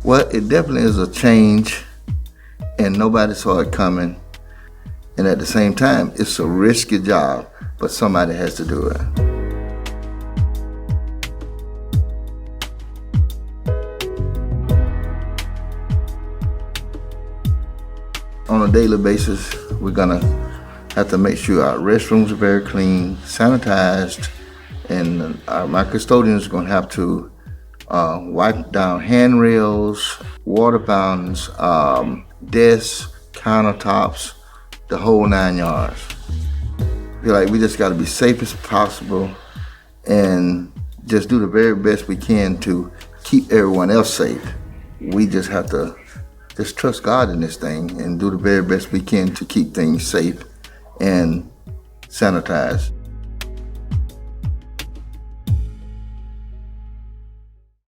Well, it definitely is a change, and nobody saw it coming. And at the same time, it's a risky job, but somebody has to do it. On a daily basis, we're gonna have to make sure our restrooms are very clean, sanitized, and my custodians are gonna have to wipe down handrails, water fountains, desks, countertops, the whole 9 yards. I feel like we just gotta be safe as possible and just do the very best we can to keep everyone else safe. We just have to just trust God in this thing and do the very best we can to keep things safe and sanitized.